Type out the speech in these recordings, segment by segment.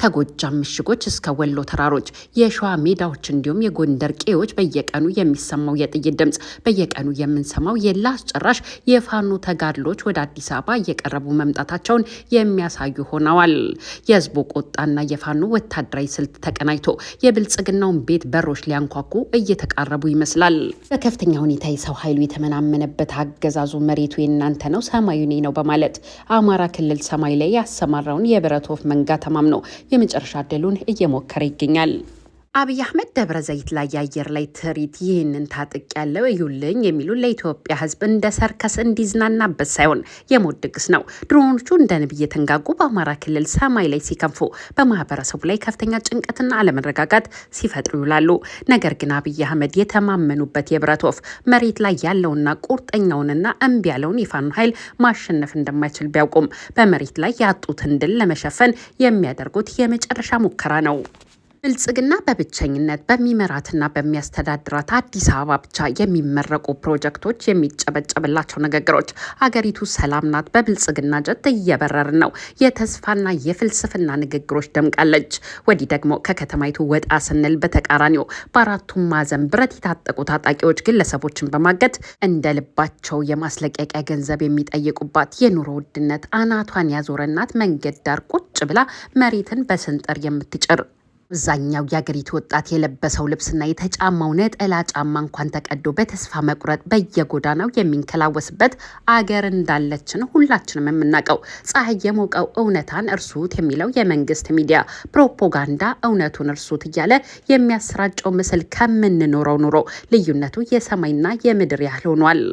ከጎጃም ምሽጎች እስከ ወሎ ተራሮች የሸዋ ሜዳዎች እንዲሁም የጎንደር ቄዎች በየቀኑ የሚሰማው የጥይት ድምጽ በየቀኑ የምንሰማው የላስጨራሽ የፋኖ ተጋድሎች ወደ አዲስ አበባ እየቀረቡ መምጣታቸውን የሚያሳዩ ሆነዋል። የህዝቡ ቁጣና የፋኖ ወታደራዊ ስልት ተቀናጅቶ የብልጽግናውን ቤት በሮች ሊያንኳኩ እየተቃረቡ ይመስላል። በከፍተኛ ሁኔታ የሰው ኃይሉ የተመናመነበት አገዛዙ መሬቱ የእናንተ ነው ሰማዩ እኔ ነው በማለት አማራ ክልል ሰማይ ላይ ያሰማራውን የብረት ወፍ መንጋ ተማምኖ የመጨረሻ ድሉን እየሞከረ ይገኛል። አብይ አህመድ ደብረ ዘይት ላይ የአየር ላይ ትርኢት ይህንን ታጥቅ ያለው እዩልኝ የሚሉ ለኢትዮጵያ ህዝብ እንደ ሰርከስ እንዲዝናናበት ሳይሆን የሞት ድግስ ነው። ድሮኖቹ እንደ ንብ እየተንጋጉ በአማራ ክልል ሰማይ ላይ ሲከንፉ በማህበረሰቡ ላይ ከፍተኛ ጭንቀትና አለመረጋጋት ሲፈጥሩ ይውላሉ። ነገር ግን አብይ አህመድ የተማመኑበት የብረት ወፍ መሬት ላይ ያለውና ቁርጠኛውንና እምቢ ያለውን የፋኖ ኃይል ማሸነፍ እንደማይችል ቢያውቁም በመሬት ላይ ያጡትን ድል ለመሸፈን የሚያደርጉት የመጨረሻ ሙከራ ነው። ብልጽግና በብቸኝነት በሚመራትና በሚያስተዳድራት አዲስ አበባ ብቻ የሚመረቁ ፕሮጀክቶች፣ የሚጨበጨብላቸው ንግግሮች አገሪቱ ሰላም ናት፣ በብልጽግና ጀት እየበረርን ነው፣ የተስፋና የፍልስፍና ንግግሮች ደምቃለች። ወዲህ ደግሞ ከከተማይቱ ወጣ ስንል በተቃራኒው በአራቱም ማዕዘን ብረት የታጠቁ ታጣቂዎች ግለሰቦችን በማገት እንደ ልባቸው የማስለቀቂያ ገንዘብ የሚጠይቁባት የኑሮ ውድነት አናቷን ያዞረናት መንገድ ዳር ቁጭ ብላ መሬትን በስንጥር የምትጭር አብዛኛው የአገሪቱ ወጣት የለበሰው ልብስና የተጫማው ነጠላ ጫማ እንኳን ተቀዶ በተስፋ መቁረጥ በየጎዳናው የሚንከላወስበት አገር እንዳለችን ሁላችንም የምናውቀው ፀሐይ የሞቀው እውነታን እርሱት የሚለው የመንግስት ሚዲያ ፕሮፓጋንዳ እውነቱን እርሱት እያለ የሚያሰራጨው ምስል ከምንኖረው ኑሮ ልዩነቱ የሰማይና የምድር ያህል ሆኗል።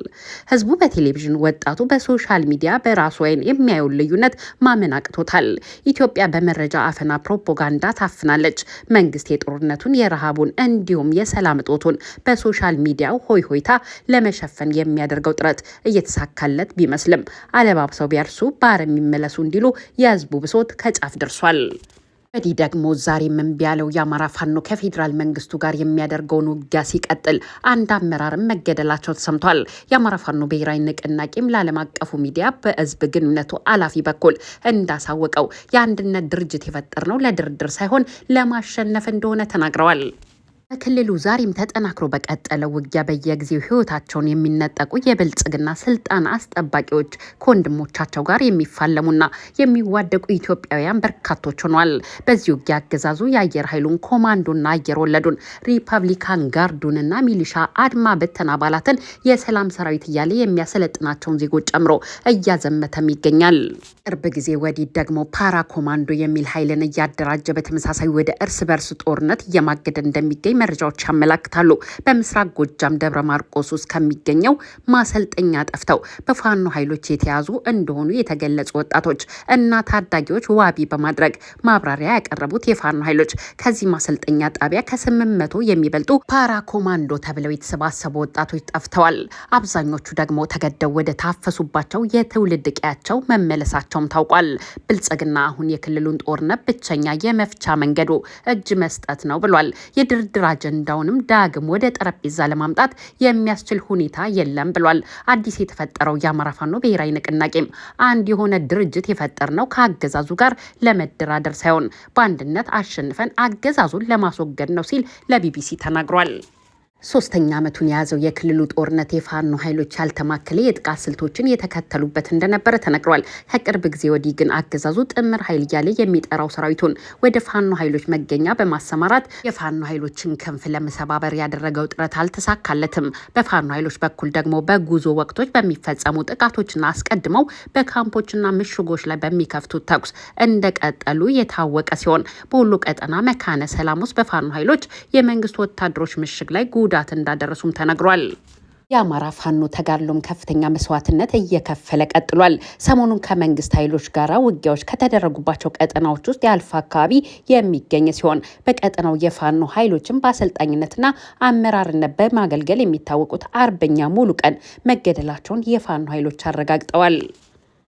ህዝቡ በቴሌቪዥን፣ ወጣቱ በሶሻል ሚዲያ በራሱ አይን የሚያየውን ልዩነት ማመን አቅቶታል። ኢትዮጵያ በመረጃ አፈና ፕሮፓጋንዳ ታፍናለች። መንግስት የጦርነቱን፣ የረሃቡን እንዲሁም የሰላም እጦቱን በሶሻል ሚዲያው ሆይ ሆይታ ለመሸፈን የሚያደርገው ጥረት እየተሳካለት ቢመስልም አለባብሰው ቢያርሱ ባር የሚመለሱ እንዲሉ የህዝቡ ብሶት ከጫፍ ደርሷል። ወዲህ ደግሞ ዛሬም እምቢ ያለው የአማራ ፋኖ ከፌዴራል መንግስቱ ጋር የሚያደርገውን ውጊያ ሲቀጥል አንድ አመራርም መገደላቸው ተሰምቷል። የአማራ ፋኖ ብሔራዊ ንቅናቄም ለዓለም አቀፉ ሚዲያ በህዝብ ግንኙነቱ ኃላፊ በኩል እንዳሳወቀው የአንድነት ድርጅት የፈጠርነው ለድርድር ሳይሆን ለማሸነፍ እንደሆነ ተናግረዋል። በክልሉ ዛሬም ተጠናክሮ በቀጠለው ውጊያ በየጊዜው ህይወታቸውን የሚነጠቁ የብልጽግና ስልጣን አስጠባቂዎች ከወንድሞቻቸው ጋር የሚፋለሙና የሚዋደቁ ኢትዮጵያውያን በርካቶች ሆኗል። በዚህ ውጊያ አገዛዙ የአየር ኃይሉን ኮማንዶና አየር ወለዱን ሪፐብሊካን ጋርዱንና ሚሊሻ አድማ በተና አባላትን የሰላም ሰራዊት እያለ የሚያሰለጥናቸውን ዜጎች ጨምሮ እያዘመተም ይገኛል። ቅርብ ጊዜ ወዲህ ደግሞ ፓራ ኮማንዶ የሚል ኃይልን እያደራጀ በተመሳሳይ ወደ እርስ በርስ ጦርነት እየማገደ እንደሚገኝ መረጃዎች ያመላክታሉ። በምስራቅ ጎጃም ደብረ ማርቆስ ውስጥ ከሚገኘው ማሰልጠኛ ጠፍተው በፋኖ ኃይሎች የተያዙ እንደሆኑ የተገለጹ ወጣቶች እና ታዳጊዎች ዋቢ በማድረግ ማብራሪያ ያቀረቡት የፋኖ ኃይሎች ከዚህ ማሰልጠኛ ጣቢያ ከ800 የሚበልጡ ፓራ ኮማንዶ ተብለው የተሰባሰቡ ወጣቶች ጠፍተዋል። አብዛኞቹ ደግሞ ተገደው ወደ ታፈሱባቸው የትውልድ ቀያቸው መመለሳቸውም ታውቋል። ብልጽግና አሁን የክልሉን ጦርነት ብቸኛ የመፍቻ መንገዱ እጅ መስጠት ነው ብሏል። የድርድር አጀንዳውንም ዳግም ወደ ጠረጴዛ ለማምጣት የሚያስችል ሁኔታ የለም ብሏል። አዲስ የተፈጠረው የአማራ ፋኖ ብሔራዊ ንቅናቄም አንድ የሆነ ድርጅት የፈጠር ነው ከአገዛዙ ጋር ለመደራደር ሳይሆን በአንድነት አሸንፈን አገዛዙን ለማስወገድ ነው ሲል ለቢቢሲ ተናግሯል። ሶስተኛ ዓመቱን የያዘው የክልሉ ጦርነት የፋኖ ኃይሎች ያልተማከለ የጥቃት ስልቶችን የተከተሉበት እንደነበረ ተነግሯል። ከቅርብ ጊዜ ወዲህ ግን አገዛዙ ጥምር ኃይል እያለ የሚጠራው ሰራዊቱን ወደ ፋኖ ኃይሎች መገኛ በማሰማራት የፋኖ ኃይሎችን ክንፍ ለመሰባበር ያደረገው ጥረት አልተሳካለትም። በፋኖ ኃይሎች በኩል ደግሞ በጉዞ ወቅቶች በሚፈጸሙ ጥቃቶችና አስቀድመው በካምፖችና ምሽጎች ላይ በሚከፍቱት ተኩስ እንደቀጠሉ የታወቀ ሲሆን በሁሉ ቀጠና መካነ ሰላም ውስጥ በፋኖ ኃይሎች የመንግስት ወታደሮች ምሽግ ላይ ጉዳት እንዳደረሱም ተነግሯል። የአማራ ፋኖ ተጋድሎም ከፍተኛ መስዋዕትነት እየከፈለ ቀጥሏል። ሰሞኑን ከመንግስት ኃይሎች ጋር ውጊያዎች ከተደረጉባቸው ቀጠናዎች ውስጥ የአልፋ አካባቢ የሚገኝ ሲሆን በቀጠናው የፋኖ ኃይሎችን በአሰልጣኝነትና አመራርነት በማገልገል የሚታወቁት አርበኛ ሙሉ ቀን መገደላቸውን የፋኖ ኃይሎች አረጋግጠዋል።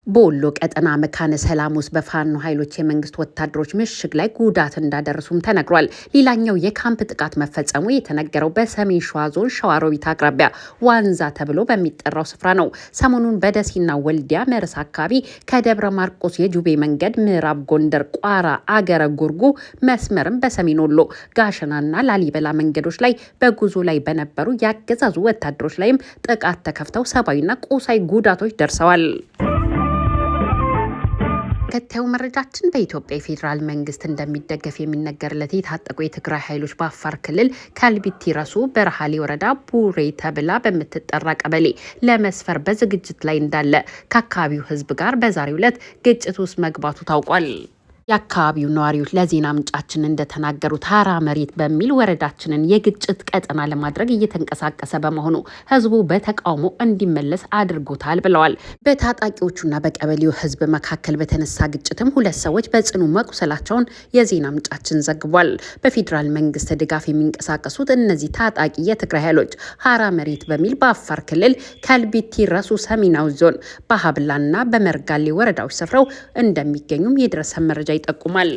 በወሎ ቀጠና መካነ ሰላም ውስጥ በፋኖ ኃይሎች የመንግስት ወታደሮች ምሽግ ላይ ጉዳት እንዳደረሱም ተነግሯል። ሌላኛው የካምፕ ጥቃት መፈጸሙ የተነገረው በሰሜን ሸዋ ዞን ሸዋሮቢት አቅራቢያ ዋንዛ ተብሎ በሚጠራው ስፍራ ነው። ሰሞኑን በደሴና ወልዲያ መርስ አካባቢ ከደብረ ማርቆስ የጁቤ መንገድ ምዕራብ ጎንደር ቋራ አገረ ጉርጉ መስመርም በሰሜን ወሎ ጋሸናና ላሊበላ መንገዶች ላይ በጉዞ ላይ በነበሩ ያገዛዙ ወታደሮች ላይም ጥቃት ተከፍተው ሰብአዊና ቁሳዊ ጉዳቶች ደርሰዋል። ተከታዩ መረጃችን በኢትዮጵያ የፌዴራል መንግስት እንደሚደገፍ የሚነገርለት የታጠቁ የትግራይ ኃይሎች በአፋር ክልል ከልቢቲ ረሱ በረሃሌ ወረዳ ቡሬ ተብላ በምትጠራ ቀበሌ ለመስፈር በዝግጅት ላይ እንዳለ ከአካባቢው ሕዝብ ጋር በዛሬው ዕለት ግጭት ውስጥ መግባቱ ታውቋል። የአካባቢው ነዋሪዎች ለዜና ምንጫችን እንደተናገሩት ሀራ መሬት በሚል ወረዳችንን የግጭት ቀጠና ለማድረግ እየተንቀሳቀሰ በመሆኑ ህዝቡ በተቃውሞ እንዲመለስ አድርጎታል ብለዋል። በታጣቂዎቹና በቀበሌው ህዝብ መካከል በተነሳ ግጭትም 2 ሰዎች በጽኑ መቁሰላቸውን የዜና ምንጫችን ዘግቧል። በፌዴራል መንግስት ድጋፍ የሚንቀሳቀሱት እነዚህ ታጣቂ የትግራይ ኃይሎች ሀራ መሬት በሚል በአፋር ክልል ከልቢቲ ረሱ ሰሜናዊ ዞን በሀብላና በመርጋሌ ወረዳዎች ሰፍረው እንደሚገኙም የደረሰ መረጃ ይጠቁማል።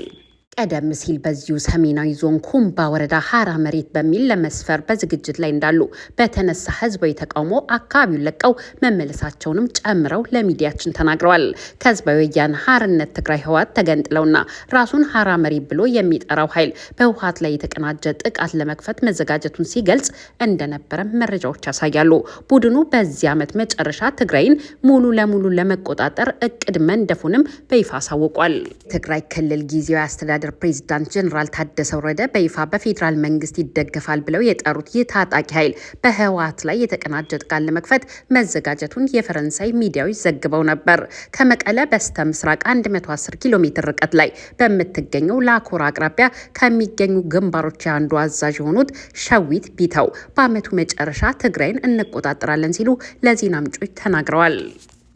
ቀደም ሲል በዚሁ ሰሜናዊ ዞን ኩምባ ወረዳ ሀራ መሬት በሚል ለመስፈር በዝግጅት ላይ እንዳሉ በተነሳ ህዝባዊ ተቃውሞ አካባቢውን ለቀው መመለሳቸውንም ጨምረው ለሚዲያችን ተናግረዋል። ከህዝባዊ ወያነ ሓርነት ትግራይ ህወሓት ተገንጥለውና ራሱን ሀራ መሬት ብሎ የሚጠራው ኃይል በህወሓት ላይ የተቀናጀ ጥቃት ለመክፈት መዘጋጀቱን ሲገልጽ እንደነበረ መረጃዎች ያሳያሉ። ቡድኑ በዚህ ዓመት መጨረሻ ትግራይን ሙሉ ለሙሉ ለመቆጣጠር እቅድ መንደፉንም በይፋ አሳውቋል። ትግራይ ክልል ጊዜያዊ አስተዳደር ፕሬዝዳንት ጀነራል ታደሰ ወረደ በይፋ በፌዴራል መንግስት ይደገፋል ብለው የጠሩት ይህ ታጣቂ ኃይል በህወሓት ላይ የተቀናጀ ጥቃት ለመክፈት መዘጋጀቱን የፈረንሳይ ሚዲያዎች ዘግበው ነበር። ከመቀለ በስተ ምስራቅ 110 ኪሎ ሜትር ርቀት ላይ በምትገኘው ላኮራ አቅራቢያ ከሚገኙ ግንባሮች አንዱ አዛዥ የሆኑት ሸዊት ቢተው በአመቱ መጨረሻ ትግራይን እንቆጣጠራለን ሲሉ ለዜና ምንጮች ተናግረዋል።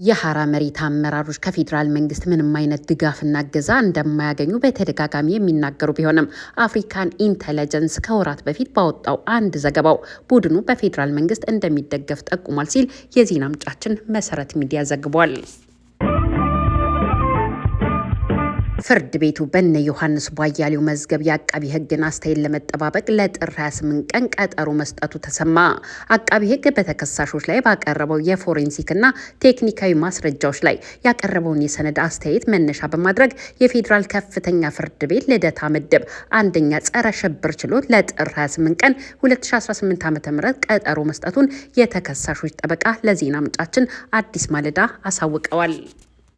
የሀራ መሬት አመራሮች ከፌዴራል መንግስት ምንም አይነት ድጋፍና እገዛ እንደማያገኙ በተደጋጋሚ የሚናገሩ ቢሆንም አፍሪካን ኢንተለጀንስ ከወራት በፊት ባወጣው አንድ ዘገባው ቡድኑ በፌዴራል መንግስት እንደሚደገፍ ጠቁሟል ሲል የዜና ምንጫችን መሰረት ሚዲያ ዘግቧል። ፍርድ ቤቱ በነ ዮሐንስ ቧያሌው መዝገብ የአቃቢ ህግን አስተያየት ለመጠባበቅ ለጥር 28 ቀን ቀጠሮ መስጠቱ ተሰማ። አቃቢ ህግ በተከሳሾች ላይ ባቀረበው የፎሬንሲክና ቴክኒካዊ ማስረጃዎች ላይ ያቀረበውን የሰነድ አስተያየት መነሻ በማድረግ የፌዴራል ከፍተኛ ፍርድ ቤት ልደታ ምድብ አንደኛ ጸረ ሽብር ችሎት ለጥር 28 ቀን 2018 ዓ.ም ቀጠሮ መስጠቱን የተከሳሾች ጠበቃ ለዜና ምንጫችን አዲስ ማለዳ አሳውቀዋል።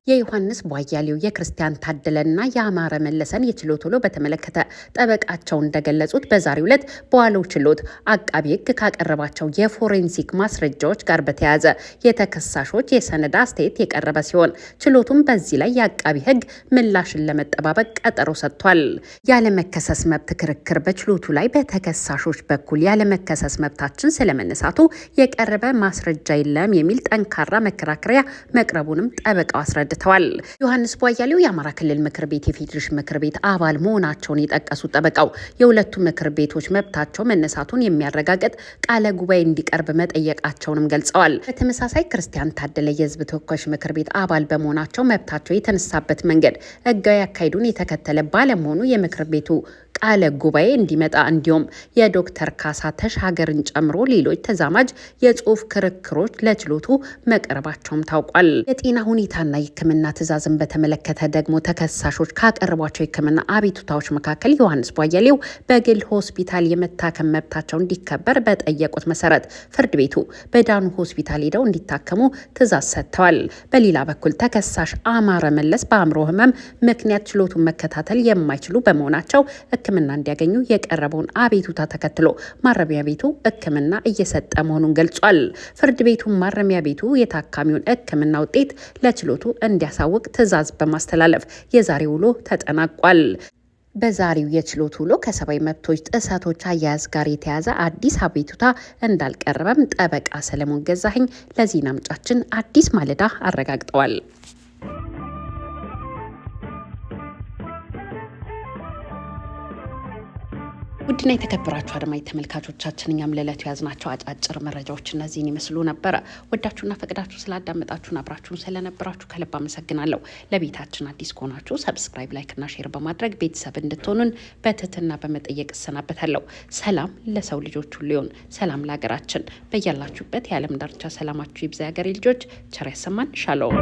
የዮሐንስ ቧያሌው የክርስቲያን ታደለና የአማረ መለሰን የችሎት ውሎ በተመለከተ ጠበቃቸው እንደገለጹት በዛሬው ዕለት በዋለው ችሎት አቃቢ ህግ ካቀረባቸው የፎሬንሲክ ማስረጃዎች ጋር በተያያዘ የተከሳሾች የሰነድ አስተያየት የቀረበ ሲሆን ችሎቱም በዚህ ላይ የአቃቢ ህግ ምላሽን ለመጠባበቅ ቀጠሮ ሰጥቷል። ያለመከሰስ መብት ክርክር በችሎቱ ላይ በተከሳሾች በኩል ያለመከሰስ መብታችን ስለመነሳቱ የቀረበ ማስረጃ የለም የሚል ጠንካራ መከራከሪያ መቅረቡንም ጠበቃው አስረድተዋል። ዮሐንስ ቧያሌው የአማራ ክልል ምክር ቤት የፌዴሬሽን ምክር ቤት አባል መሆናቸውን የጠቀሱት ጠበቃው የሁለቱ ምክር ቤቶች መብታቸው መነሳቱን የሚያረጋግጥ ቃለ ጉባኤ እንዲቀርብ መጠየቃቸውንም ገልጸዋል። በተመሳሳይ ክርስቲያን ታደለ የህዝብ ተወካዮች ምክር ቤት አባል በመሆናቸው መብታቸው የተነሳበት መንገድ ህጋዊ አካሄዱን የተከተለ ባለመሆኑ የምክር ቤቱ ቃለ ጉባኤ እንዲመጣ እንዲሁም የዶክተር ካሳ ተሻገርን ጨምሮ ሌሎች ተዛማጅ የጽሁፍ ክርክሮች ለችሎቱ መቅረባቸውም ታውቋል። የጤና ሁኔታና የሕክምና ትዕዛዝን በተመለከተ ደግሞ ተከሳሾች ካቀረቧቸው የሕክምና አቤቱታዎች መካከል ዮሐንስ ቧያሌው በግል ሆስፒታል የመታከም መብታቸው እንዲከበር በጠየቁት መሰረት ፍርድ ቤቱ በዳኑ ሆስፒታል ሄደው እንዲታከሙ ትዕዛዝ ሰጥተዋል። በሌላ በኩል ተከሳሽ አማረ መለስ በአእምሮ ህመም ምክንያት ችሎቱን መከታተል የማይችሉ በመሆናቸው ሕክምና እንዲያገኙ የቀረበውን አቤቱታ ተከትሎ ማረሚያ ቤቱ ሕክምና እየሰጠ መሆኑን ገልጿል። ፍርድ ቤቱ ማረሚያ ቤቱ የታካሚውን ሕክምና ውጤት ለችሎቱ እንዲያሳውቅ ትዕዛዝ በማስተላለፍ የዛሬ ውሎ ተጠናቋል። በዛሬው የችሎት ውሎ ከሰብአዊ መብቶች ጥሰቶች አያያዝ ጋር የተያዘ አዲስ አቤቱታ እንዳልቀረበም ጠበቃ ሰለሞን ገዛኸኝ ለዜና ምንጫችን አዲስ ማለዳ አረጋግጠዋል። ውድና ውድና የተከበራችሁ አድማጭ ተመልካቾቻችን እኛም ለዕለቱ ያዝናቸው አጫጭር መረጃዎች እነዚህን ይመስሉ ነበረ። ወዳችሁና ፈቅዳችሁ ስላዳመጣችሁን አብራችሁን ስለነበራችሁ ከልብ አመሰግናለሁ። ለቤታችን አዲስ ከሆናችሁ ሰብስክራይብ፣ ላይክ እና ሼር በማድረግ ቤተሰብ እንድትሆኑን በትህትና በመጠየቅ እሰናበታለሁ። ሰላም ለሰው ልጆች ሁሉ ይሁን። ሰላም ለሀገራችን። በያላችሁበት የዓለም ዳርቻ ሰላማችሁ ይብዛ። የሀገሬ ልጆች ቸር ያሰማን። ሻሎም